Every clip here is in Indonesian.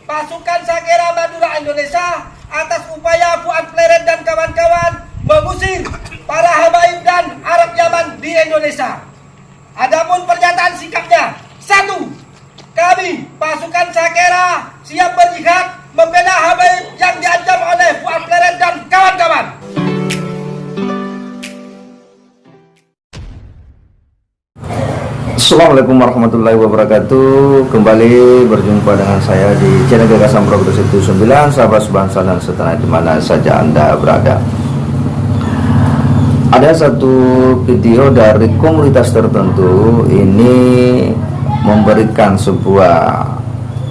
pasukan Sakera Madura Indonesia atas upaya Fuad Pleret dan kawan-kawan mengusir para habaib dan Arab Yaman di Indonesia. Adapun pernyataan sikapnya, 1. Kami pasukan Sakera siap berjihad membela habaib yang diancam oleh Fuad Pleret dan kawan-kawan. Assalamualaikum warahmatullahi wabarakatuh. Kembali berjumpa dengan saya di channel Gagasan Progresif 9, sahabat sebangsa dan setanah di mana saja Anda berada. Ada satu video dari komunitas tertentu ini memberikan sebuah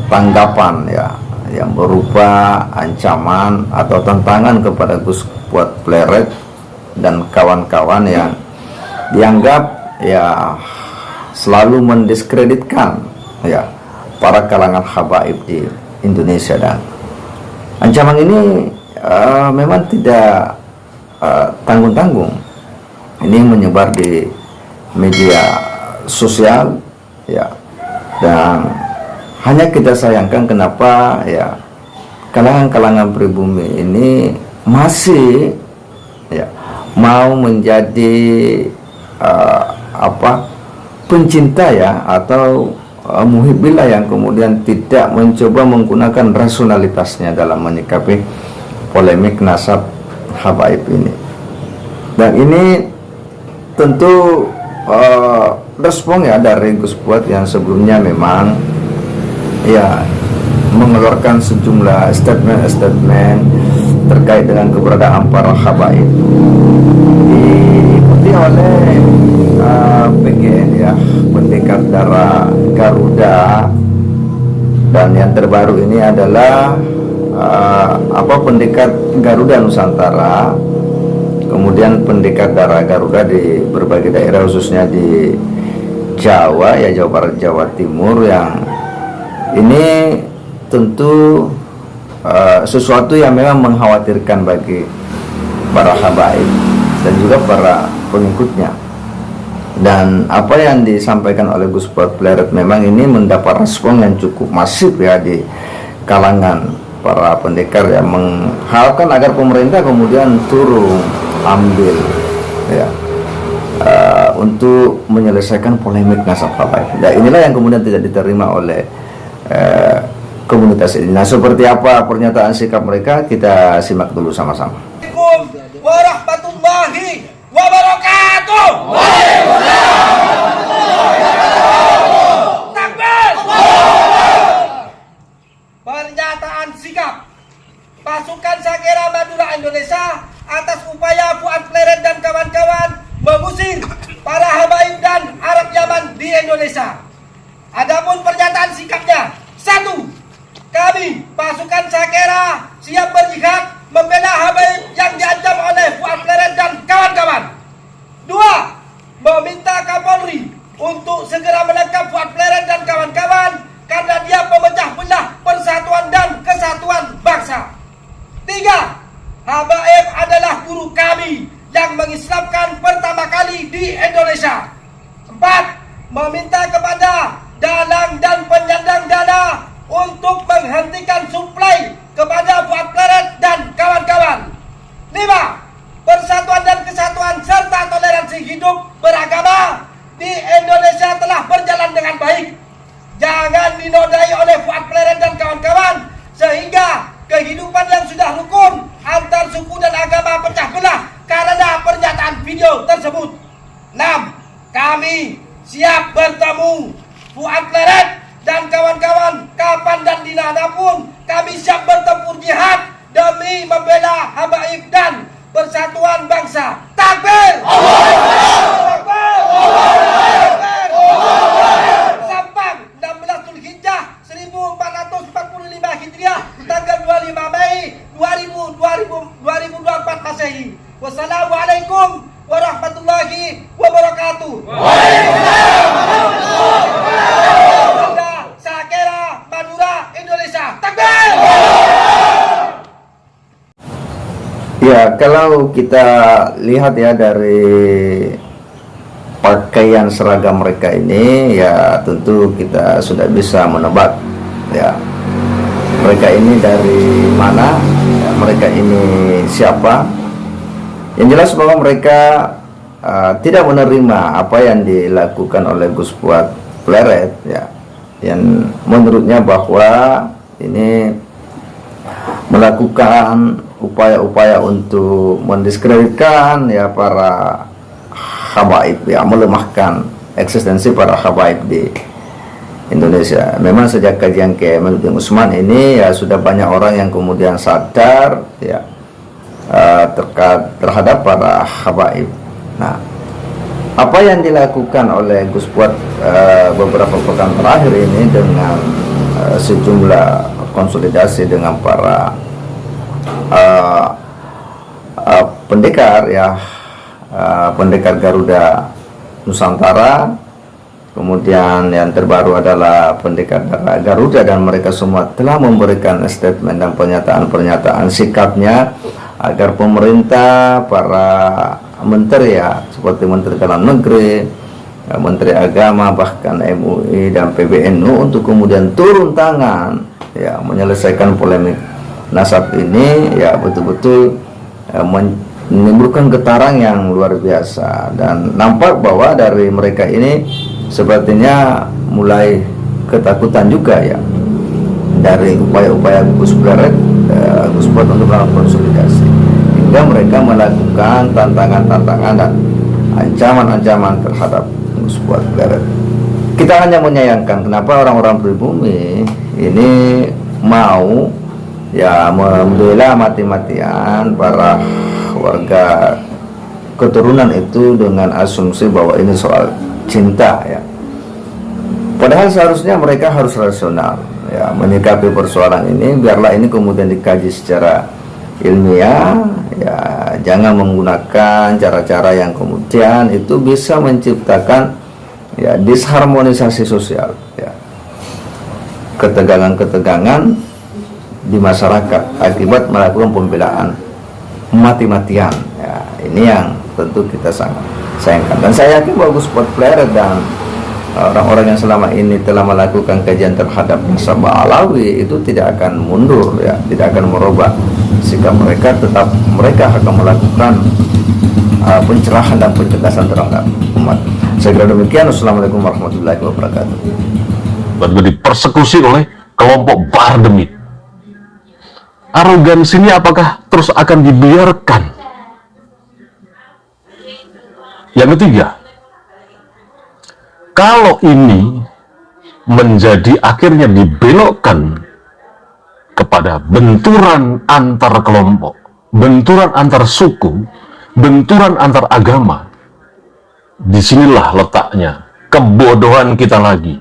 tanggapan ya yang berupa ancaman atau tantangan kepada Gus Fuad Pleret dan kawan-kawan yang dianggap ya selalu mendiskreditkan ya para kalangan habaib di Indonesia. Dan ancaman ini memang tidak tanggung-tanggung. Ini menyebar di media sosial ya, dan hanya kita sayangkan kenapa ya kalangan-kalangan pribumi ini masih ya mau menjadi pencinta ya atau muhibbillah yang kemudian tidak mencoba menggunakan rasionalitasnya dalam menyikapi polemik nasab habaib ini. Dan ini tentu respon ya dari Gus Fuad yang sebelumnya memang ya mengeluarkan sejumlah statement terkait dengan keberadaan para habaib, diikuti oleh PGN ya, Pendekar Darah Garuda, dan yang terbaru ini adalah Pendekar Garuda Nusantara, kemudian Pendekar Darah Garuda di berbagai daerah khususnya di Jawa ya, Jawa Barat, Jawa Timur, yang ini tentu sesuatu yang memang mengkhawatirkan bagi para habaib dan juga para pengikutnya. Dan apa yang disampaikan oleh Gus Fuad Pleret memang ini mendapat respon yang cukup masif ya di kalangan para pendekar yang mengharapkan agar pemerintah kemudian turun ambil ya untuk menyelesaikan polemik nasab habaib. Dan inilah yang kemudian tidak diterima oleh komunitas ini. Nah, seperti apa pernyataan sikap mereka, kita simak dulu sama-sama. Assalamualaikum warahmatullahi wabarakatuh. Takbir. Pernyataan sikap pasukan Sakera Madura Indonesia atas upaya Fuad Pleret dan kawan-kawan mengusir para habaib dan Arab Yaman di Indonesia. Adapun pernyataan sikapnya, 1. Kami pasukan Sakera siap berjihad membela habaib yang diancam oleh Fuad Pleret dan kawan-kawan. 2. Meminta Kapolri untuk segera menangkap Fuad Pleret dan kawan-kawan karena dia pemecah belah persatuan dan kesatuan bangsa. 3. Habaib adalah guru kami yang mengislamkan pertama kali di Indonesia. 4. Meminta kepada dalang dan penyandang dana untuk menghentikan suplai kepada Fuad Pleret dan kawan-kawan. 5. Persatuan dan kesatuan serta toleransi hidup beragama di Indonesia telah berjalan dengan baik. Jangan dinodai oleh Fuad Pleret dan kawan-kawan sehingga kehidupan yang sudah rukun antar suku dan agama pecah belah karena pernyataan video tersebut. 6. Kami siap bertemu Fuad Pleret dan kawan-kawan kapan dan di mana pun. Kami siap bertempur jihad demi membela habaib dan persatuan bangsa. Takbir! Takbir! Sampang 16 Zulhijjah 1445 Hijriah, tanggal 25 Mei 2024 Masehi. Wassalamualaikum warahmatullahi wabarakatuh. Waalaikumsalam warahmatullahi wabarakatuh. Sakera Madura Indonesia. Takbir! Ya, kalau kita lihat ya dari pakaian seragam mereka ini, ya tentu kita sudah bisa menebak ya mereka ini dari mana, ya, mereka ini siapa. Yang jelas bahwa mereka tidak menerima apa yang dilakukan oleh Gus Fuad Pleret, ya, yang menurutnya bahwa ini melakukan upaya-upaya untuk mendiskreditkan ya para habaib, ya, melemahkan eksistensi para habaib di Indonesia. Memang sejak kajian KM Usman ini ya sudah banyak orang yang kemudian sadar ya terhadap para habaib. Nah, apa yang dilakukan oleh Gus Fuad beberapa pekan terakhir ini dengan sejumlah konsolidasi dengan para pendekar ya, pendekar Garuda Nusantara, kemudian yang terbaru adalah pendekar Garuda, dan mereka semua telah memberikan statement dan pernyataan-pernyataan sikapnya agar pemerintah, para menteri ya, seperti Menteri Dalam Negeri, Menteri Agama, bahkan MUI dan PBNU untuk kemudian turun tangan ya menyelesaikan polemik nasab ini, ya betul-betul menimbulkan getaran yang luar biasa. Dan nampak bahwa dari mereka ini sepertinya mulai ketakutan juga ya dari upaya-upaya Gus Fuad untuk melakukan konsolidasi, hingga mereka melakukan tantangan-tantangan dan ancaman-ancaman terhadap Gus Fuad Pleret. Kita hanya menyayangkan kenapa orang-orang pribumi ini mau ya membela mati-matian para warga keturunan itu dengan asumsi bahwa ini soal cinta ya. Padahal seharusnya mereka harus rasional ya menyikapi persoalan ini. Biarlah ini kemudian dikaji secara ilmiah ya, jangan menggunakan cara-cara yang kemudian itu bisa menciptakan ya disharmonisasi sosial ya, ketegangan-ketegangan di masyarakat akibat melakukan pembelaan mati-matian ya. Ini yang tentu kita sangat sayangkan, dan saya yakin bahwa Gus Fuad Pleret dan orang-orang yang selama ini telah melakukan kajian terhadap nasabah Alawi itu tidak akan mundur ya, tidak akan merubah sikap mereka. Tetap mereka akan melakukan pencerahan dan pencegahan terhadap umat. Saya kira demikian. Wassalamualaikum warahmatullahi wabarakatuh. Lalu dipersekusi oleh kelompok Bahar Demit. Arogansi ini apakah terus akan dibiarkan? Yang ketiga, kalau ini menjadi akhirnya dibelokkan kepada benturan antar kelompok, benturan antar suku, benturan antar agama, disinilah letaknya kebodohan kita lagi.